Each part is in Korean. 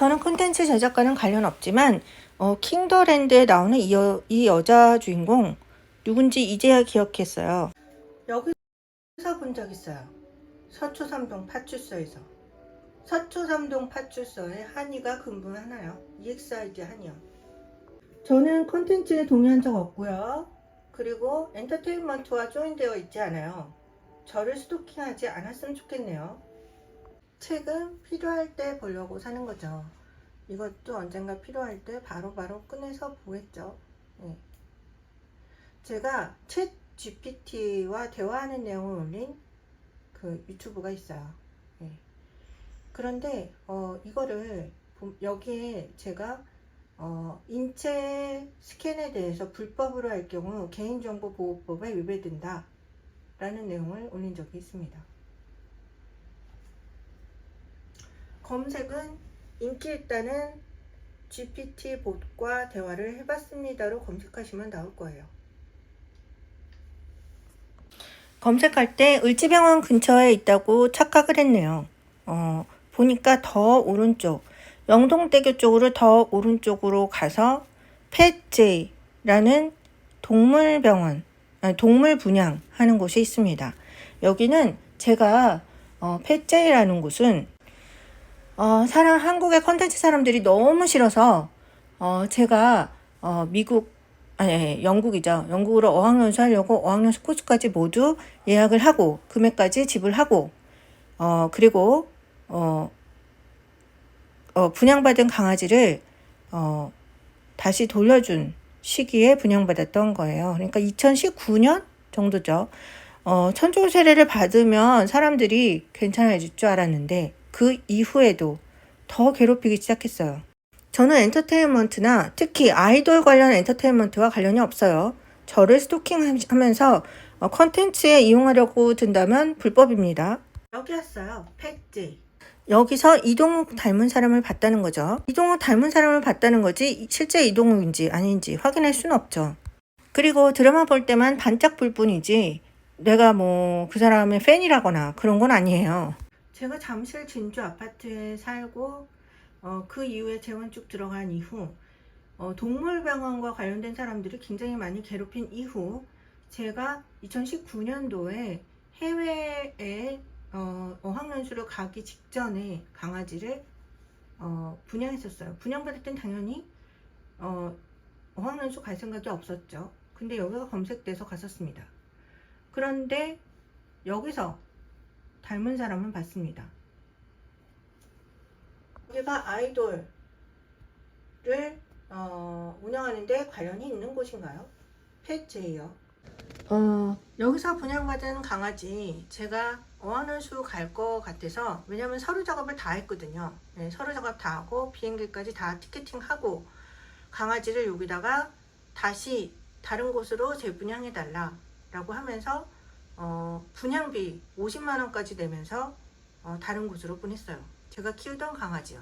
저는 콘텐츠 제작과는 관련 없지만 킹더랜드에 나오는 이 여자 주인공 누군지 이제야 기억했어요. 여기서 본 적 있어요. 서초삼동 파출소에서. 서초삼동 파출소에 한이가 근무하나요? EXID 한이요. 저는 콘텐츠에 동의한 적 없고요. 그리고 엔터테인먼트와 조인되어 있지 않아요. 저를 스토킹하지 않았으면 좋겠네요. 책은 필요할 때 보려고 사는 거죠. 이것도 언젠가 필요할 때 바로바로 꺼내서 보겠죠. 네. 제가 챗 GPT와 대화하는 내용을 올린 그 유튜브가 있어요. 네. 그런데 이거를 여기에 제가 인체 스캔에 대해서 불법으로 할 경우 개인정보보호법에 위배된다 라는 내용을 올린 적이 있습니다. 검색은 인기 있다는 GPT 봇과 대화를 해봤습니다로 검색하시면 나올 거예요. 검색할 때 을지병원 근처에 있다고 착각을 했네요. 보니까 더 오른쪽, 영동대교 쪽으로 더 오른쪽으로 가서 펫제이라는 동물병원, 동물 분양하는 곳이 있습니다. 여기는 제가 펫제이라는 곳은 한국의 컨텐츠 사람들이 너무 싫어서 제가 영국이죠. 영국으로 어학연수 하려고 어학연수 코스까지 모두 예약을 하고 금액까지 지불하고 그리고 분양받은 강아지를 다시 돌려준 시기에 분양받았던 거예요. 그러니까 2019년 정도죠. 천조 세례를 받으면 사람들이 괜찮아질 줄 알았는데 그 이후에도 더 괴롭히기 시작했어요. 저는 엔터테인먼트나 특히 아이돌 관련 엔터테인먼트와 관련이 없어요. 저를 스토킹하면서 컨텐츠에 이용하려고 든다면 불법입니다. 여기 왔어요. 팩지. 여기서 이동욱 닮은 사람을 봤다는 거죠. 이동욱 닮은 사람을 봤다는 거지 실제 이동욱인지 아닌지 확인할 수는 없죠. 그리고 드라마 볼 때만 반짝볼 뿐이지 내가 그 사람의 팬이라거나 그런 건 아니에요. 제가 잠실 진주 아파트에 살고 그 이후에 재건축 들어간 이후 동물병원과 관련된 사람들이 굉장히 많이 괴롭힌 이후 제가 2019년도에 해외에 어학연수를 가기 직전에 강아지를 분양했었어요. 분양받을 땐 당연히 어학연수 갈 생각이 없었죠. 근데 여기가 검색돼서 갔었습니다. 그런데 여기서 닮은 사람은 봤습니다. 여기가 아이돌을 운영하는데 관련이 있는 곳인가요? 펫제이요. 여기서 분양받은 강아지 제가 어학연수 갈 것 같아서 왜냐면 서류 작업을 다 했거든요. 네, 서류 작업 다 하고 비행기까지 다 티켓팅하고 강아지를 여기다가 다시 다른 곳으로 재분양해 달라 라고 하면서 분양비 50만원까지 내면서 다른 곳으로 보냈어요. 제가 키우던 강아지요.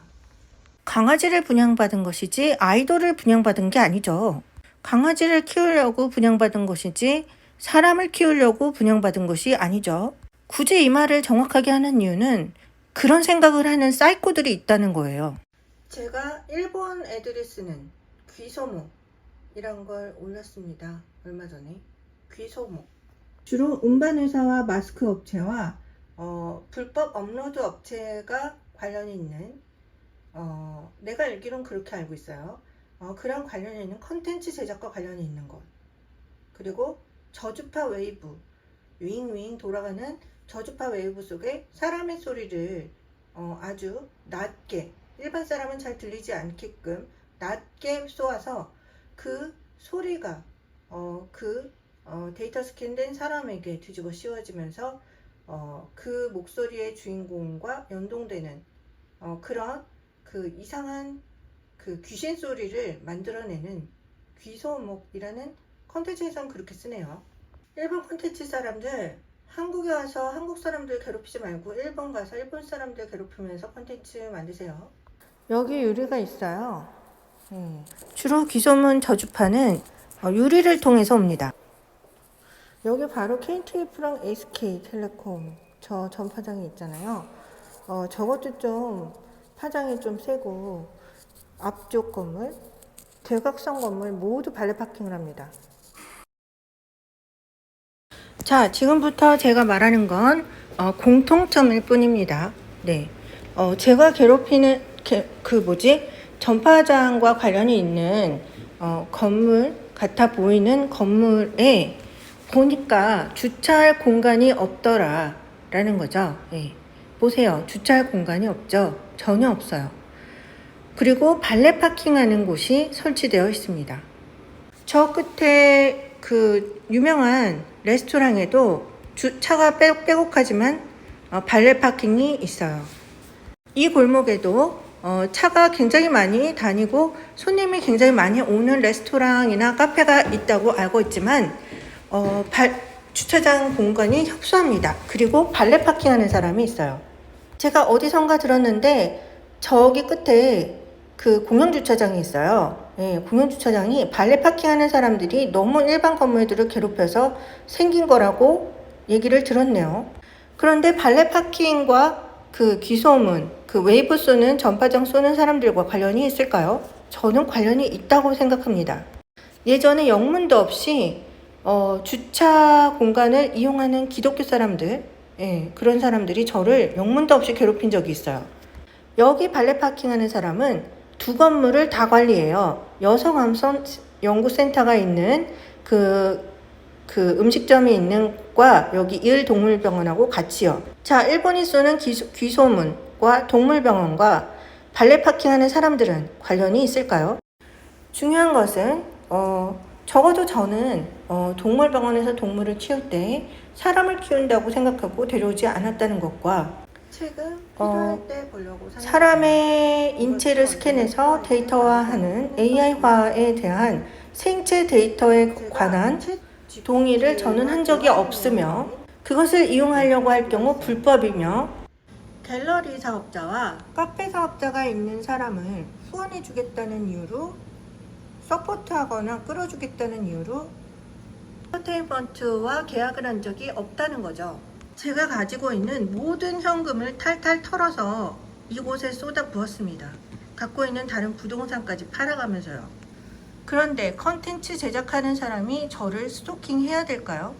강아지를 분양받은 것이지 아이돌을 분양받은 게 아니죠. 강아지를 키우려고 분양받은 것이지 사람을 키우려고 분양받은 것이 아니죠. 굳이 이 말을 정확하게 하는 이유는 그런 생각을 하는 사이코들이 있다는 거예요. 제가 일본 애들이 쓰는 귀소목이란 걸 올렸습니다. 얼마 전에. 귀소목. 주로 운반회사와 마스크 업체와 불법 업로드 업체가 관련이 있는 내가 알기로는 그렇게 알고 있어요. 그런 관련이 있는 컨텐츠 제작과 관련이 있는 것. 그리고 저주파 웨이브, 윙윙 돌아가는 저주파 웨이브 속에 사람의 소리를 아주 낮게, 일반 사람은 잘 들리지 않게끔 낮게 쏘아서 그 소리가 데이터 스캔된 사람에게 뒤집어 씌워지면서 그 목소리의 주인공과 연동되는 그런 그 이상한 그 귀신 소리를 만들어내는 귀소목이라는 컨텐츠에선 그렇게 쓰네요. 일본 컨텐츠 사람들 한국에 와서 한국 사람들 괴롭히지 말고 일본 가서 일본 사람들 괴롭히면서 컨텐츠 만드세요. 여기 유리가 있어요. 주로 귀소문 저주파는 유리를 통해서 옵니다. 여기 바로 KTF랑 SK텔레콤 저 전파장이 있잖아요. 저것도 좀 파장이 좀 세고 앞쪽 건물, 대각선 건물 모두 발레 파킹을 합니다. 자, 지금부터 제가 말하는 건 공통점일 뿐입니다. 네, 제가 괴롭히는 전파장과 관련이 있는 건물 같아 보이는 건물에 보니까 주차할 공간이 없더라 라는 거죠. 네. 보세요. 주차할 공간이 없죠. 전혀 없어요. 그리고 발레 파킹하는 곳이 설치되어 있습니다. 저 끝에 그 유명한 레스토랑에도 차가 빼곡하지만 발레 파킹이 있어요. 이 골목에도 차가 굉장히 많이 다니고 손님이 굉장히 많이 오는 레스토랑이나 카페가 있다고 알고 있지만 주차장 공간이 협소합니다. 그리고 발레 파킹하는 사람이 있어요. 제가 어디선가 들었는데 저기 끝에 그 공영주차장이 있어요. 네, 공영주차장이 발레 파킹하는 사람들이 너무 일반 건물들을 괴롭혀서 생긴 거라고 얘기를 들었네요. 그런데 발레 파킹과 그 귀소문, 그 웨이브 쏘는 전파장 쏘는 사람들과 관련이 있을까요? 저는 관련이 있다고 생각합니다. 예전에 영문도 없이 주차 공간을 이용하는 기독교 사람들, 그런 사람들이 저를 영문도 없이 괴롭힌 적이 있어요. 여기 발레 파킹하는 사람은 두 건물을 다 관리해요. 여성암선 연구센터가 있는 그 음식점이 있는 과 여기 일동물병원하고 같이요. 자, 일본이 쏘는 귀소문과 동물병원과 발레 파킹하는 사람들은 관련이 있을까요? 중요한 것은 적어도 저는 동물병원에서 동물을 키울 때 사람을 키운다고 생각하고 데려오지 않았다는 것과 책은 필요할 때 보려고 사람의 인체를 스캔해서 데이터화하는 AI화에 대한 생체 데이터에 관한 동의를 저는 한 적이 없으며 그것을 이용하려고 할 경우 불법이며 갤러리 사업자와 카페 사업자가 있는 사람을 후원해 주겠다는 이유로 서포트하거나 끌어주겠다는 이유로 엔터테인먼트와 계약을 한 적이 없다는 거죠. 제가 가지고 있는 모든 현금을 탈탈 털어서 이곳에 쏟아 부었습니다. 갖고 있는 다른 부동산까지 팔아가면서요. 그런데 컨텐츠 제작하는 사람이 저를 스토킹 해야 될까요?